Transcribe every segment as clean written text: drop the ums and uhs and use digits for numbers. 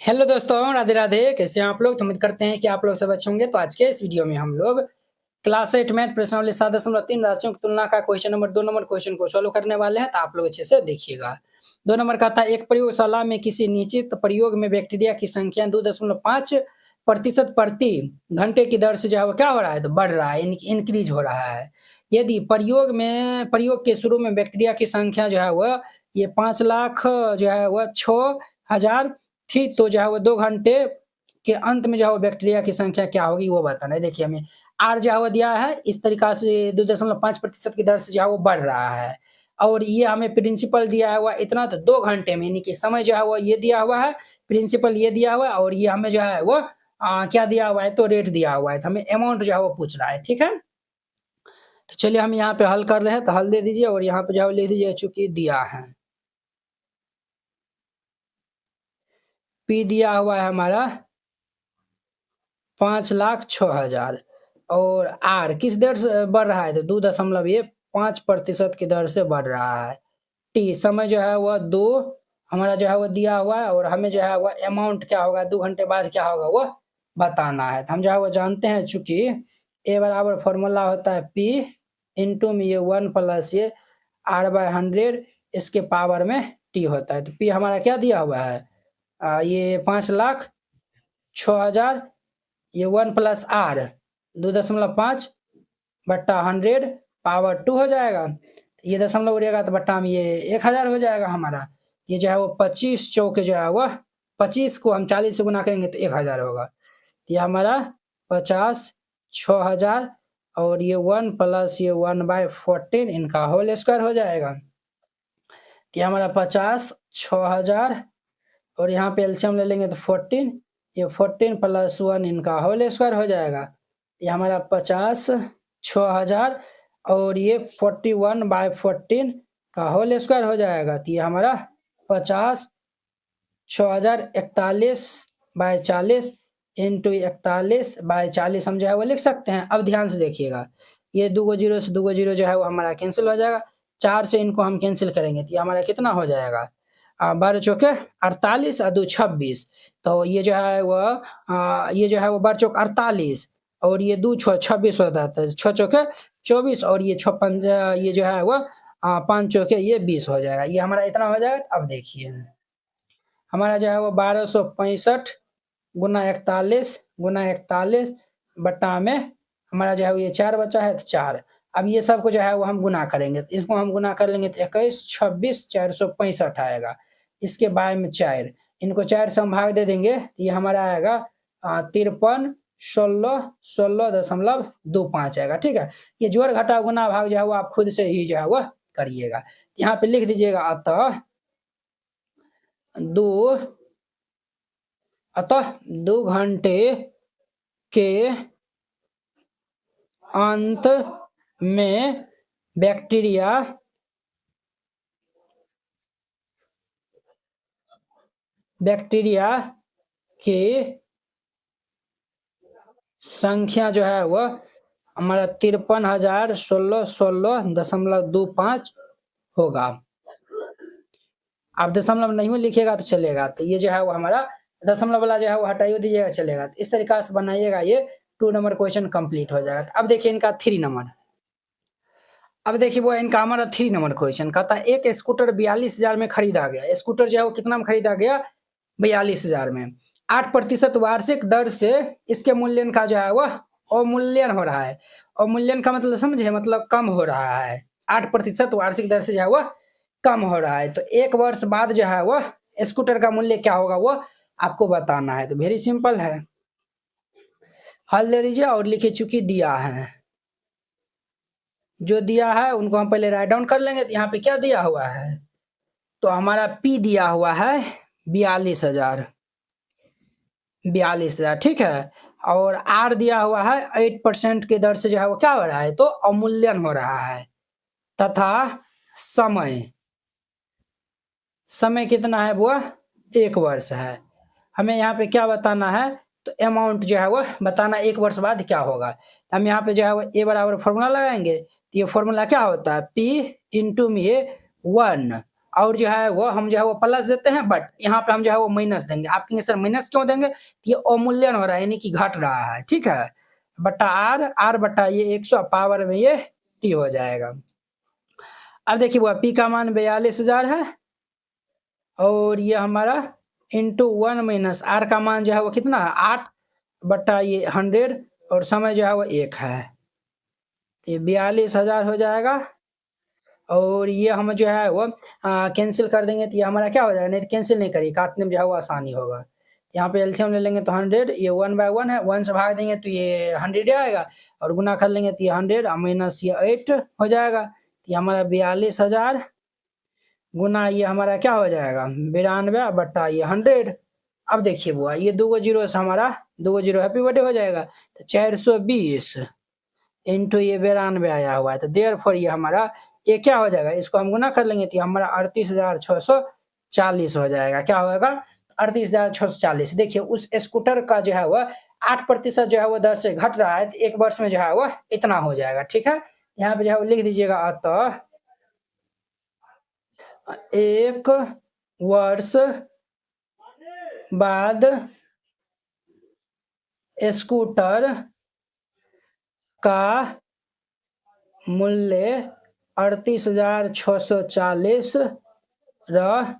Hello दोस्तों, राधे राधे। कैसे हैं आप लोग? तो उम्मीद करते हैं कि आप लोग सब अच्छे होंगे। तो आज के इस वीडियो में हम लोग क्लास 8 मैथ प्रश्नावली 7.3 राशियों की तुलना का क्वेश्चन नंबर 2 नंबर क्वेश्चन को सॉल्व करने वाले हैं। तो आप लोग अच्छे से देखिएगा। 2 नंबर का था, एक प्रयोगशाला में किसी निश्चित प्रयोग में बैक्टीरिया की संख्या 2.5% प्रति घंटे की दर से जो है वो क्या हो रहा है, तो बढ़ रहा है, इंक्रीज हो रहा है। यदि प्रयोग के शुरू में बैक्टीरिया की संख्या जो है वह ये 5 लाख जो है वह 6,000 थी, तो जो है वो 2 घंटे के अंत में जो है वो बैक्टीरिया की संख्या क्या होगी वो बताना है। देखिए हमें आर जो है वो दिया है, इस तरीका से 2.5% की दर से जो है वो बढ़ रहा है, और ये हमें प्रिंसिपल दिया हुआ इतना, तो 2 घंटे में, यानी कि समय जो है वो ये दिया हुआ है, प्रिंसिपल ये दिया हुआ है, और ये हमें जो है वो क्या दिया हुआ है, तो रेट दिया हुआ है, तो हमें अमाउंट जो है वो पूछ रहा है। ठीक है, तो चलिए हम यहाँ पे हल कर रहे हैं, तो हल दे दीजिए और यहाँ पे जो है लिख दीजिए चूंकि दिया है। पी दिया हुआ है हमारा 5,06,000, और आर किस दर से बढ़ रहा है, तो 2.5% की दर से बढ़ रहा है। टी समय जो है वह 2 हमारा जो है वो दिया हुआ है, और हमें जो है वह अमाउंट क्या होगा, 2 घंटे बाद क्या होगा वो बताना है। तो हम जो है वो जानते हैं, चूंकि ए बराबर फॉर्मूला होता है पी इंटू में ये 1 प्लस ये R/100 इसके पावर में टी होता है। तो पी हमारा क्या दिया हुआ है, ये 5,06,000, ये 1 प्लस आर 2.5 बट्टा 100 पावर 2 हो जाएगा। ये दशमलव उड़ेगा तो बट्टा में ये 1,000 हो जाएगा हमारा। ये जो है वो 25 चौके जो है वह 25 को हम 40 से गुना करेंगे तो 1,000 होगा। तो ये हमारा 50,06,000, और ये 1 प्लस ये 1/14 इनका होल स्क्वायर हो जाएगा। तो ये हमारा 50,06,000, और यहाँ पे एलसीएम ले लेंगे तो 14, ये 14 प्लस 1 इनका होल स्क्वायर हो जाएगा। ये हमारा 50,06,000, और ये 41/14 का होल स्क्वायर हो जाएगा। तो ये हमारा 50,06,041/40 इंटू 41/40 हम जो है वो लिख सकते हैं। अब ध्यान से देखिएगा, ये 2 जीरो से 2 जीरो जो है वो हमारा कैंसिल हो जाएगा, 4 से इनको हम कैंसिल करेंगे तो ये हमारा कितना हो जाएगा, 12 चौके 48 और 2 26। तो ये जो है वो 12 चौक 48, और ये 2 6 26 होता है, तो 6 चौके 24, और ये 6 5 ये जो है वो 5 चौके ये 20 हो जाएगा। ये हमारा इतना हो जाएगा। अब देखिए हमारा जो है वो 1265 गुना 41 बट्टा में हमारा जो है वो ये 4 बचा है, तो 4। अब ये सब को जो है वो हम गुना करेंगे, तो इसको हम गुना कर लेंगे तो 21 26 465 आएगा। इसके बाद में 4, इनको 4 से हम भाग दे देंगे तो ये हमारा आएगा 53 16 16.25 आएगा। ठीक है, ये जोड़ घटा गुना भाग जो है वो आप खुद से ही जो है वो करिएगा। यहाँ पे लिख दीजिएगा अतः 2 घंटे के अंत में बैक्टीरिया की संख्या जो है वह हमारा 53,1616.25 होगा। आप दशमलव नहीं लिखिएगा तो चलेगा, तो ये जो है वो हमारा दशमलव वाला जो है वो हटाइए दीजिएगा, चलेगा। तो इस तरीका से बनाइएगा, ये 2 नंबर क्वेश्चन कंप्लीट हो जाएगा। तो अब देखिए इनका 3 नंबर। अब देखिए वो इनका हमारा 3 नंबर क्वेश्चन कहता है, एक स्कूटर 42,000 में खरीदा गया। स्कूटर जो है वो कितना में खरीदा गया, 42,000 में। 8% वार्षिक दर से इसके मूल्यन का जो है वह अवमूल्यन हो रहा है। अवमूल्यन का मतलब समझे, मतलब कम हो रहा है। 8% वार्षिक दर से जो है वह कम हो रहा है, तो 1 वर्ष बाद जो है वह स्कूटर का मूल्य क्या होगा वो आपको बताना है। तो वेरी सिंपल है, हल दे दीजिए और लिखिए चूंकि दिया है। जो दिया है उनको हम पहले राइट डाउन कर लेंगे। तो यहाँ पे क्या दिया हुआ है, तो हमारा पी दिया हुआ है 42,000, ठीक है, और आर दिया हुआ है 8% की दर से जो है वो क्या हो रहा है, तो अवमूल्यन हो रहा है, तथा समय कितना है वो 1 वर्ष है। हमें यहाँ पे क्या बताना है, तो अमाउंट जो है वो बताना 1 वर्ष बाद क्या होगा। हम यहाँ पे जो है वो ए बराबर फॉर्मूला लगाएंगे। तो ये फॉर्मूला क्या होता है, पी इंटू में 1 और जो है वो हम जो है वो प्लस देते हैं, बट यहाँ पे हम जो है वो माइनस देंगे। आप कहेंगे सर माइनस क्यों देंगे? ये अवमूल्यन हो रहा है, यानी कि घट रहा है, ठीक है। बटा आर बटा ये 100 पावर में ये टी हो जाएगा। अब देखिए वो पी का मान 42,000 है और ये हमारा इंटू 1 माइनस आर का मान जो है वो कितना है 8 बटा ये 100 और समय जो है वो 1 है, ये 42,000 हो जाएगा। और ये हम जो है वो कैंसिल कर देंगे तो ये हमारा क्या हो जाएगा, नहीं कैंसिल नहीं करिए, काटने में जो है वो आसानी होगा। यहाँ पे एलसीएम ले लेंगे तो 100, ये 1/1 है, 1 से भाग देंगे तो ये 100 आएगा और गुना कर लेंगे तो ये 100 माइनस ये 8 हो जाएगा, तो ये हमारा 42,000 गुना ये हमारा क्या हो जाएगा 92 बटा ये 100। अब देखिए बुआ ये 2 जीरो से हमारा 2 जीरो हैप्पी बर्थडे हो जाएगा, तो 420 इंटू ये 92 आया हुआ है, तो देयरफॉर ये हमारा ये क्या हो जाएगा, इसको हम गुना कर लेंगे तो हमारा 38,640 हो जाएगा। क्या होगा 38,640। देखिए उस स्कूटर का जो है वह 8% जो है वो दर से घट रहा है, तो 1 वर्ष में जो है वह इतना हो जाएगा, ठीक है। यहाँ पे जो है लिख दीजिएगा अतः 1 वर्ष बाद स्कूटर का मूल्य 38,640 रह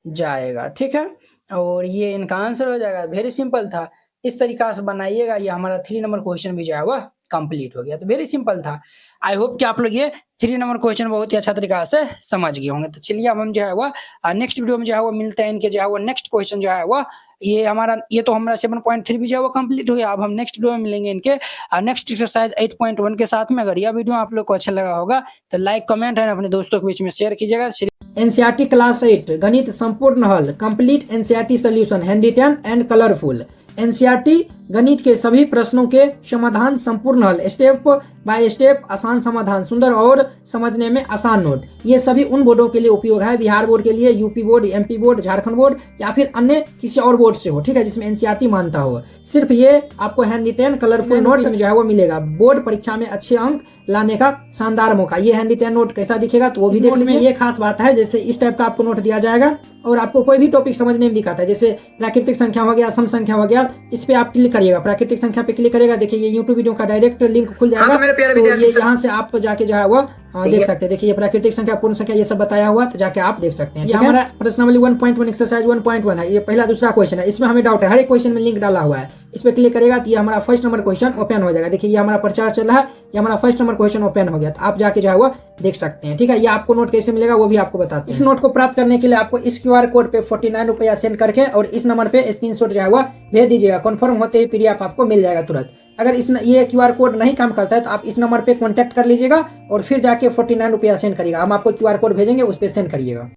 जाएगा, ठीक है। और ये इनका आंसर हो जाएगा, वेरी सिंपल था। इस तरीका से बनाइएगा, ये हमारा 3 नंबर क्वेश्चन भी जो है वह कंप्लीट हो गया, तो वेरी सिंपल था। आई होप कि आप लोग ये 3 नंबर क्वेश्चन बहुत ही अच्छा तरीका से समझ गए होंगे। तो चलिए अब हम जो है वह नेक्स्ट वीडियो में जो है वो मिलते हैं, इनके जो है वो नेक्स्ट क्वेश्चन जो है वह ये हमारा ये तो हमारा 7.3 भी जो है वो कंप्लीट हो गया। अब हम नेक्स्ट वीडियो में मिलेंगे इनके नेक्स्ट एक्सरसाइज 8.1 के साथ में। अगर यह वीडियो आप लोग को अच्छा लगा होगा तो लाइक कमेंट है अपने दोस्तों के बीच में शेयर कीजिएगा। एनसीईआरटी क्लास 8 गणित संपूर्ण हल complete NCERT solution handwritten and colourful. NCERT गणित के सभी प्रश्नों के समाधान संपूर्ण हल स्टेप बाय स्टेप आसान समाधान सुंदर और समझने में आसान नोट, ये सभी उन बोर्डों के लिए उपयोग है, बिहार बोर्ड के लिए, UP board, MP board, Jharkhand board या फिर अन्य किसी और बोर्ड से हो, ठीक है, जिसमें एनसीईआरटी मानता हो। सिर्फ ये आपको हैंड रिटन कलरफुल नोट जो है वो मिलेगा। बोर्ड परीक्षा में अच्छे अंक लाने का शानदार मौका। ये हैंड रिटन नोट कैसा दिखेगा तो वो भी देख लीजिए। ये खास बात है, जैसे इस टाइप का आपको नोट दिया जाएगा और आपको कोई भी टॉपिक समझने में दिखाता है, जैसे प्राकृतिक संख्या हो गया, सम संख्या हो गया, इस पे आप क्लिक करिएगा, प्राकृतिक संख्या पे क्लिक करेगा, देखिए ये यूट्यूब वीडियो का डायरेक्ट लिंक खुल जाएगा। तो ये यहाँ से आप जाके जो है वो देख सकते हैं। देखिए ये प्राकृतिक संख्या, पूर्ण संख्या, ये सब बताया हुआ, तो जाके आप देख सकते हैं। ये हमारा प्रश्नावली 1.1 एक्सरसाइज 1.1 है, ये पहला दूसरा क्वेश्चन है। इसमें हमें डाउट है, हर एक क्वेश्चन में लिंक डाला हुआ है, इस पे क्लिक करेगा तो ये हमारा फर्स्ट नंबर क्वेश्चन ओपन हो जाएगा। देखिए ये हमारा प्रचार चल रहा है, ये हमारा फर्स्ट नंबर क्वेश्चन ओपन हो गया, तो आप जाके जो है वो देख सकते हैं, ठीक है। ये आपको नोट कैसे मिलेगा वो भी आपको बताते हैं। इस नोट को प्राप्त करने के लिए आपको इस QR कोड पे 49 रुपया सेंड करके और इस नंबर पे स्क्रीनशॉट जो है वो भेज दीजिएगा। कन्फर्म होते ही PDF आपको मिल जाएगा तुरंत। अगर ये QR कोड नहीं काम करता है तो आप इस नंबर पे कांटेक्ट कर लीजिएगा और फिर जाके 49 रुपया सेंड करिएगा। हम आपको QR कोड भेजेंगे, उस पर सेंड करिएगा।